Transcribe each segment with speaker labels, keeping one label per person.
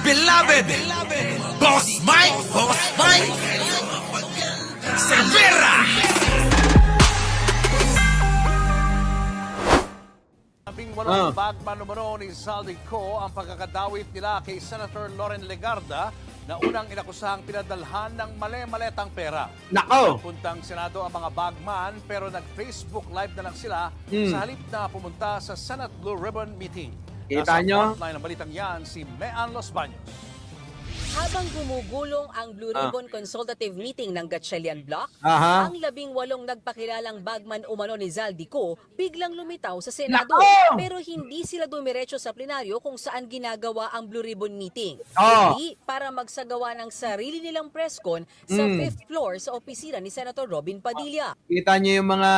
Speaker 1: beloved Boss Mike Cervera.
Speaker 2: Labing walong bagman numero ni Zaldico ang pagkakadawit nila kay Senator Loren Legarda na unang inakusahang pinadalhan ng mali-maletang pera.
Speaker 3: Nako!
Speaker 2: Puntang Senado ang mga bagman pero nag-Facebook Live na lang sila sa halip na pumunta sa Senate Blue Ribbon Meeting.
Speaker 3: Kita nyo?
Speaker 2: Nasa frontline ng balitang yan si Mean Los Baños.
Speaker 4: Habang gumugulong ang Blue Ribbon Consultative Meeting ng Gatchalian Block,
Speaker 3: Aha.
Speaker 4: ang 18 nagpakilalang bagman umano ni Zaldico biglang lumitaw sa Senado.
Speaker 3: Nako!
Speaker 4: Pero hindi sila dumiretso sa plenaryo kung saan ginagawa ang Blue Ribbon Meeting.
Speaker 3: Oh.
Speaker 4: Hindi para magsagawa ng sarili nilang press con sa 5th floor sa opisina ni Senator Robin Padilla.
Speaker 3: Kita nyo yung mga,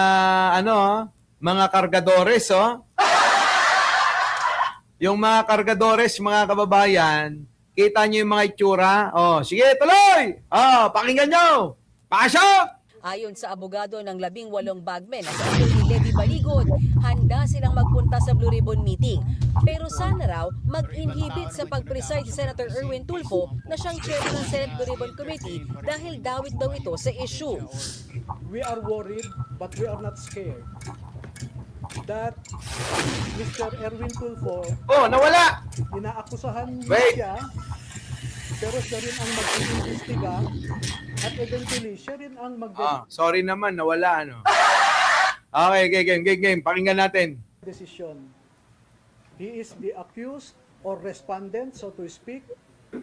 Speaker 3: mga kargadores, Yung mga kargadores, mga kababayan, kita nyo yung mga itsura. Sige, tuloy! Pakinggan nyo! Pasok!
Speaker 4: Ayon sa abogado ng 18 bagmen na si Atty. Levy Baligod, handa silang magpunta sa Blue Ribbon Meeting. Pero sana raw mag-inhibit sa pag-preside si Senator Erwin Tulfo na siyang chairman ng Senate Blue Ribbon Committee dahil dawit daw ito sa issue.
Speaker 5: We are worried but we are not scared that Mr. Erwin Tulfo
Speaker 3: Nawala!
Speaker 5: inaakusahan
Speaker 3: Wait.
Speaker 5: siya pero siya rin ang mag-iimbestiga at eventually siya rin ang
Speaker 3: Sorry naman, nawala, Okay, game. Pakinggan natin.
Speaker 5: decision. He is the accused or respondent, so to speak,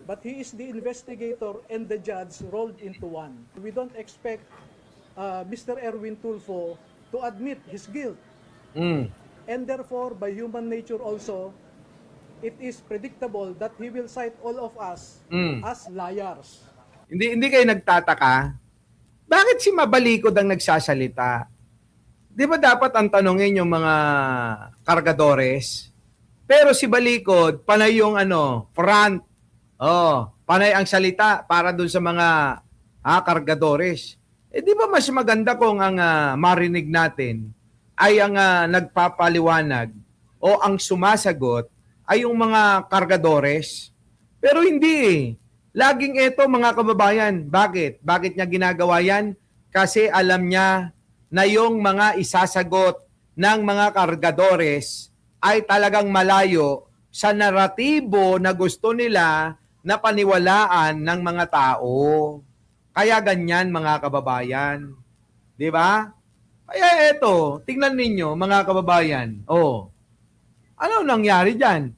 Speaker 5: but he is the investigator and the judge rolled into one. We don't expect Mr. Erwin Tulfo to admit his guilt. And therefore, by human nature also, it is predictable that he will cite all of us as liars.
Speaker 3: Hindi kayo nagtataka? Bakit si Mabalikod ang nagsasalita? Di ba dapat ang tanongin yung mga kargadores? Pero si Balikod, panay yung front. Panay ang salita para dun sa mga kargadores. Di ba mas maganda kung ang marinig natin ay ang nagpapaliwanag o ang sumasagot ay yung mga kargadores? Pero hindi. Laging ito, mga kababayan. Bakit? Bakit niya ginagawa yan? Kasi alam niya na yung mga isasagot ng mga kargadores ay talagang malayo sa naratibo na gusto nila na paniwalaan ng mga tao. Kaya ganyan, mga kababayan. Di ba? Kaya eto, tingnan ninyo, mga kababayan. Ano nangyari dyan?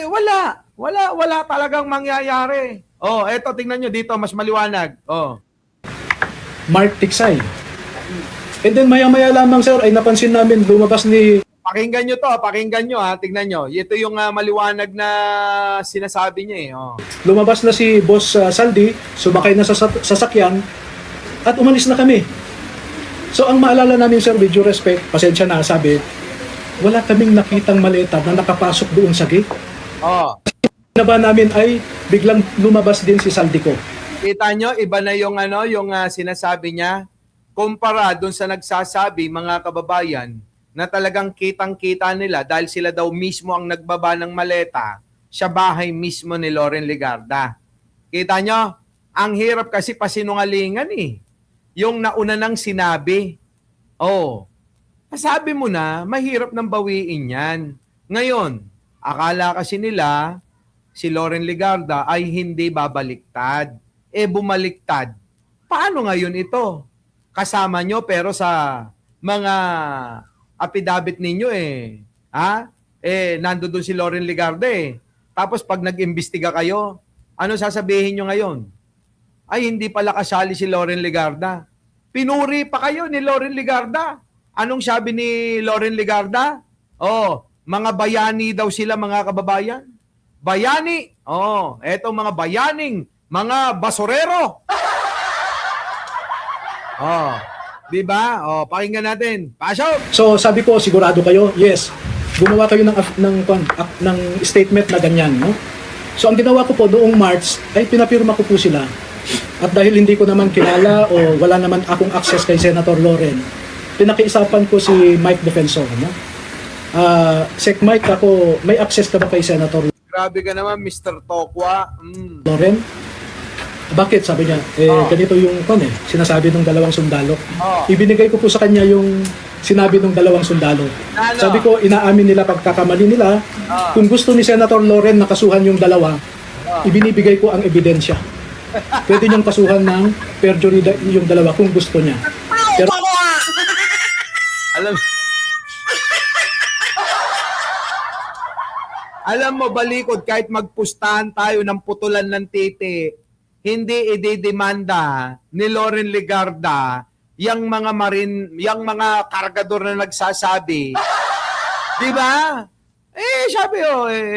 Speaker 3: Wala talagang mangyayari. Eto, tingnan nyo dito, mas maliwanag.
Speaker 5: Mark Tiksay. And then maya-maya lamang sir ay napansin namin lumabas ni
Speaker 3: Pakinggan nyo to, tingnan nyo. Ito yung maliwanag na sinasabi niya
Speaker 5: lumabas na si Boss Saldi, sumakay na sa sasakyan at umalis na kami. So ang maalala namin sir, with due respect, pasensya na, sabi, wala kaming nakitang maleta na nakapasok doon sa gate. Na ba namin ay biglang lumabas din si Saldico.
Speaker 3: Kita nyo, iba na yung sinasabi niya kumpara doon sa nagsasabi, mga kababayan, na talagang kitang-kita nila dahil sila daw mismo ang nagbaba ng maleta sa bahay mismo ni Loren Legarda. Kita nyo, ang hirap kasi pasinungalingan yung nauna nang sinabi. Sabi mo na, mahirap nang bawiin yan. Ngayon, akala kasi nila, si Loren Legarda ay hindi babaliktad. Bumaliktad. Paano ngayon ito? Kasama nyo pero sa mga affidavit ninyo nando doon si Loren Legarda Tapos pag nag-imbestiga kayo, ano sasabihin nyo ngayon? Ay, hindi pala kasali si Loren Legarda. Pinuri pa kayo ni Loren Legarda. Anong sabi ni Loren Legarda? Mga bayani daw sila, mga kababayan. Bayani. Etong mga bayaning, mga basurero. Diba? Pakinggan natin. Pasok!
Speaker 5: So sabi ko, sigurado kayo? Yes. Gumawa kayo ng statement na ganyan, no? So ang ginawa ko po noong March ay pinapirma ko po sila. At dahil hindi ko naman kilala o wala naman akong access kay Senator Loren, pinakiusapan ko si Mike Defensor, no? Sec Mike, ako, may access ka ba kay Senator?
Speaker 3: Grabe ka naman, Mr. Tokwa.
Speaker 5: Loren, bakit? Sabi niya, ganito yung sinasabi ng dalawang sundalo. Ibinigay ko po sa kanya yung sinabi ng dalawang sundalo.
Speaker 3: Ano?
Speaker 5: Sabi ko, inaamin nila pagkakamali nila. Kung gusto ni Senator Loren na kasuhan yung dalawa, ibinibigay ko ang ebidensya. Pwede niyang kasuhan ng perjury yung dalawa kung gusto niya. Pero
Speaker 3: Alam mo, Balikod, kahit magpustahan tayo ng putulan ng titi, hindi ididemanda ni Loren Legarda yang mga kargador na nagsasabi. Di ba? Sabi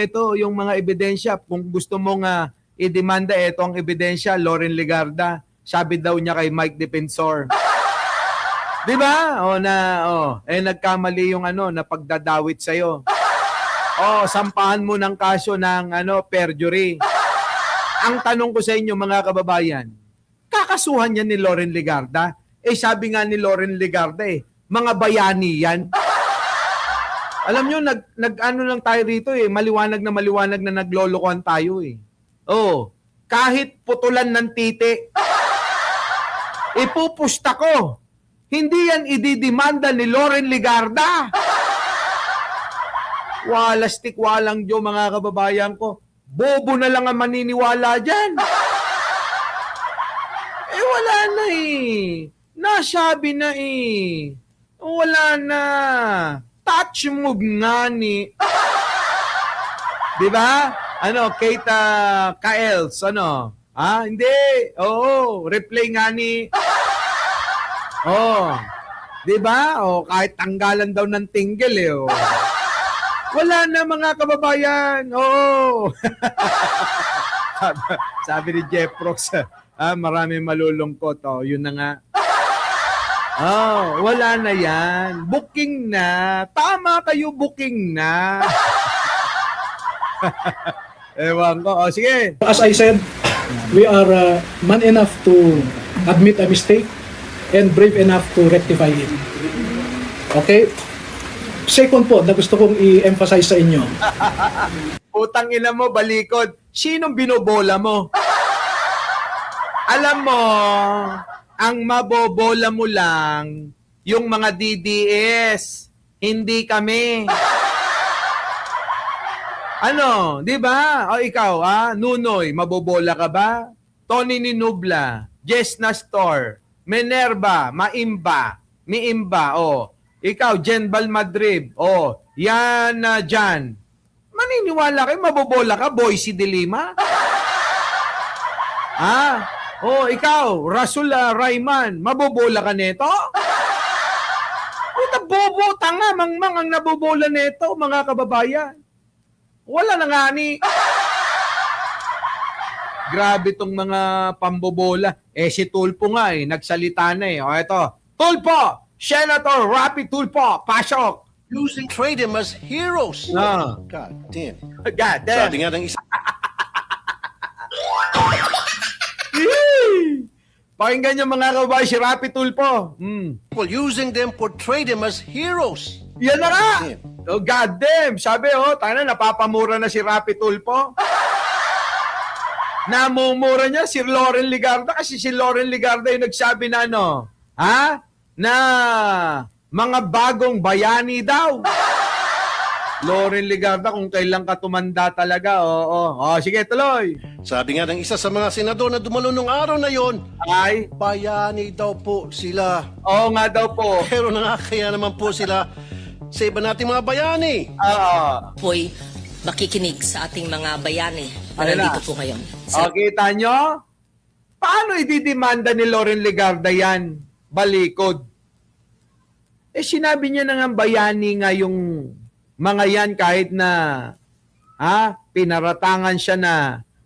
Speaker 3: ito yung mga ebidensya. Kung gusto mong idemanda, ito ang ebidensya, Loren Legarda. Sabi daw niya kay Mike Defensor. Di ba? Nagkamali yung na pagdadawit sa'yo. Sampahan mo ng kaso ng perjury. Ang tanong ko sa inyo mga kababayan, kakasuhan yan ni Loren Legarda? Sabi nga ni Loren Legarda mga bayani yan. Alam nyo, nag-ano lang tayo rito maliwanag na naglolokohan tayo kahit putulan ng titi, ipupusta ko. Hindi yan ididemanda ni Loren Legarda. Walastik walang Diyo mga kababayan ko. Bobo na lang ang maniniwala dyan. Wala na Nasabi na Wala na. Touch move nga ni. Diba? Kate Kaels, Hindi. Replay nga ni. Diba? Kahit tanggalan daw ng tinggil Wala na mga kababayan. Sabi ni Jeff Rox, marami malulungkot. Yun na nga. Wala na yan. Booking na. Tama kayo, booking na. Ewan ko. Sige.
Speaker 5: as I said, we are man enough to admit a mistake and brave enough to rectify it. Okay? Second po na gusto kong i-emphasize sa inyo.
Speaker 3: Utang ina mo, Balikod. Sinong binobola mo? Alam mo, ang mabobola mo lang yung mga DDS. Hindi kami. Di ba? Ikaw, Nunoy, mabobola ka ba? Tony Ninubla, Jess Nastor, Minerva, Miimba, Ikaw, Jenbal Madrid. Yan Jan. Maniniwala kayo, mabobola ka, Boycie de Lima? Ikaw, Rasul Rayman, mabobola ka neto? Bobo, tanga, mangmang ang nabobola neto, mga kababayan. Wala na nga ni. Grabe tong mga pambobola. Si Tulpo nga nagsalita na Ito, Tulpo! Senator Rapi Tulpo, pasok.
Speaker 6: Using trade them as heroes. God damn.
Speaker 3: God damn.
Speaker 6: Sabi nga ng isa.
Speaker 3: Pakinggan niyo mga kababayan si Rapi Tulpo.
Speaker 6: People using them portray them as heroes.
Speaker 3: Yan na nga. God damn. Sabi tayo na napapamura na si Rapi Tulpo. Namumura niya si Loren Legarda kasi si Loren Legarda yung nagsabi na na mga bagong bayani daw. Loren Legarda, kung kailan ka tumanda talaga, sige, tuloy.
Speaker 6: Sabi nga ng isa sa mga senador na dumalo nung araw na yon,
Speaker 3: Ay,
Speaker 6: bayani daw po sila.
Speaker 3: oo nga daw po.
Speaker 6: Pero nakakaya naman po sila sa iba nating mga bayani.
Speaker 7: po'y makikinig sa ating mga bayani na
Speaker 3: Ayun na.
Speaker 7: nandito po ngayon.
Speaker 3: Kita nyo? Paano ididemanda ni Loren Legarda yan? Balikod. Sinabi niya na nga bayani nga yung mga yan kahit na pinaratangan siya na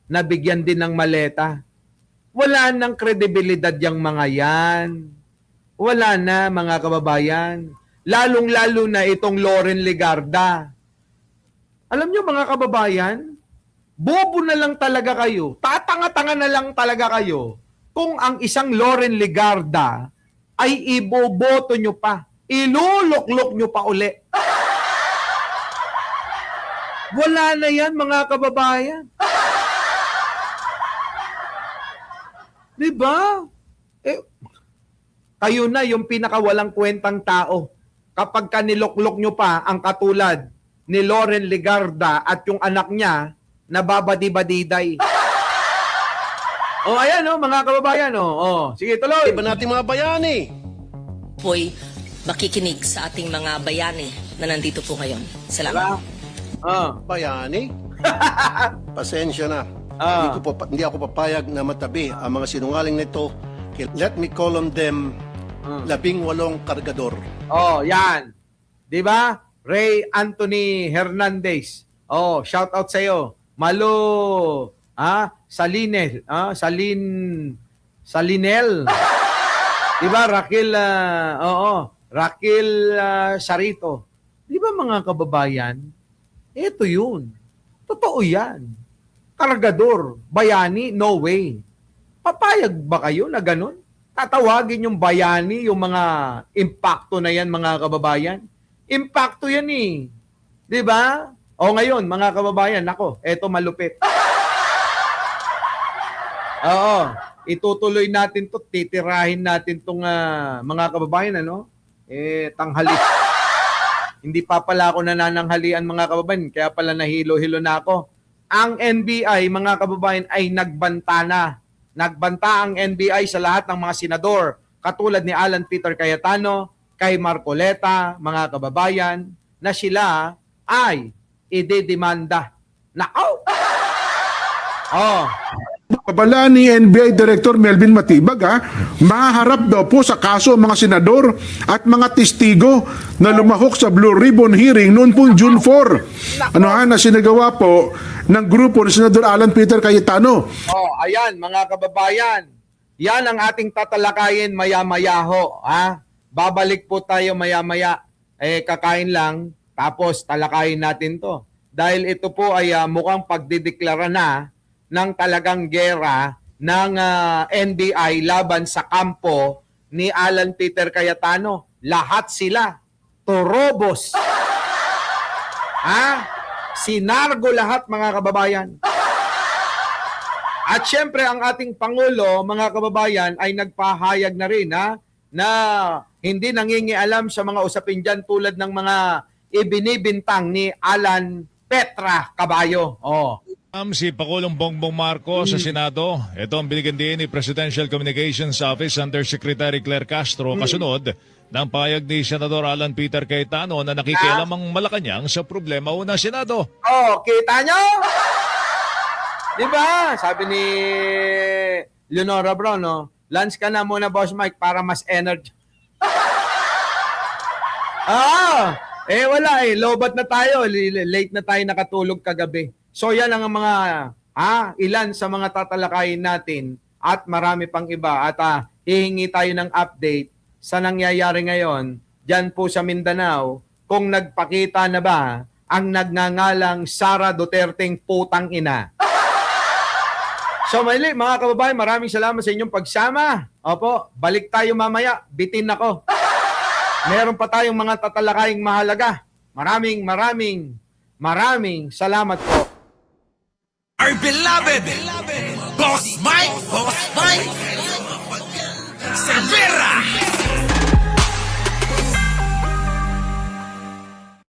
Speaker 3: nabigyan din ng maleta. Wala nang kredibilidad yung mga yan. Wala na mga kababayan. Lalong-lalo na itong Loren Legarda. Alam nyo mga kababayan, bobo na lang talaga kayo. Tatanga-tanga na lang talaga kayo kung ang isang Loren Legarda ay iboboto nyo pa. Iluluklok nyo pa uli. Wala na yan, mga kababayan. Di ba? Kayo na yung pinakawalang kwentang tao. Kapag kaniloklok nyo pa ang katulad ni Loren Legarda at yung anak niya, nababadi-badiday. Ayan, mga kababayan. Sige, tuloy.
Speaker 6: Iba nating mga bayani.
Speaker 7: Po'y makikinig sa ating mga bayani na nandito po ngayon. Salamat.
Speaker 6: Bayani? Pasensya na. Hindi ako papayag na matabi ang mga sinungaling nito. Let me call on them 18 kargador.
Speaker 3: Yan. 'Di ba? Ray Anthony Hernandez. Shout out sa iyo. Malo, Salinel, Salinel. 'Di ba? Raquel Raquel Sarito. 'Di ba mga kababayan? Ito 'yun. Totoo 'yan. Kargador, bayani, no way. Papayag ba kayo na ganun? Tatawagin yung bayani, yung mga impacto na yan, mga kababayan. Impacto yan eh. Di ba? Ngayon, mga kababayan, nako, eto malupit. Itutuloy natin to, titirahin natin tong mga kababayan, tanghali. Hindi pa pala ako nanananghalian, mga kababayan, kaya pala nahilo-hilo na ako. Ang NBI, mga kababayan, ay nagbanta na. Nagbanta ang NBI sa lahat ng mga senador, katulad ni Alan Peter Cayetano, kay Marcoleta, mga kababayan, na sila ay idedemanda. Nakaw!
Speaker 8: Babala ni NBI Director Melvin Matibag, maharap daw po sa kaso ang mga senador at mga testigo na lumahok sa Blue Ribbon hearing noon po June 4. Na sinagawa po ng grupo ni Senador Alan Peter Cayetano.
Speaker 3: Ayan, mga kababayan. Yan ang ating tatalakayin maya-maya ho. Babalik po tayo maya-maya. Kakain lang, tapos talakayin natin to. Dahil ito po ay mukhang pagdideklara na ng talagang gera ng NBI laban sa kampo ni Alan Peter Cayetano. Lahat sila turobos. Sinargo lahat, mga kababayan. At syempre ang ating Pangulo, mga kababayan, ay nagpahayag na rin na hindi nangingialam sa mga usapin dyan tulad ng mga ibinibintang ni Alan Petra Caballo.
Speaker 9: Si Pangulong Bongbong Marcos sa Senado. Ito ang binigyan din ni Presidential Communications Office Undersecretary Claire Castro kasunod ng payag ni Senador Alan Peter Cayetano na nakikialam ang Malacanang sa problema ng Senado.
Speaker 3: Kita nyo? Diba? Sabi ni Leonora Brown, lunch ka na muna, Boss Mike, para mas energy. Wala lobat na tayo. Late na tayo nakatulog kagabi. So yan ang mga ilan sa mga tatalakayin natin at marami pang iba. At hihingi tayo ng update sa nangyayari ngayon dyan po sa Mindanao kung nagpakita na ba ang nagngangalang Sara Duterteng putang ina. So mali, mga kababayan, maraming salamat sa inyong pagsama. Opo, balik tayo mamaya. Bitin ako. Meron pa tayong mga tatalakaying mahalaga. Maraming salamat po.
Speaker 1: Our beloved Boss Mike Cervera.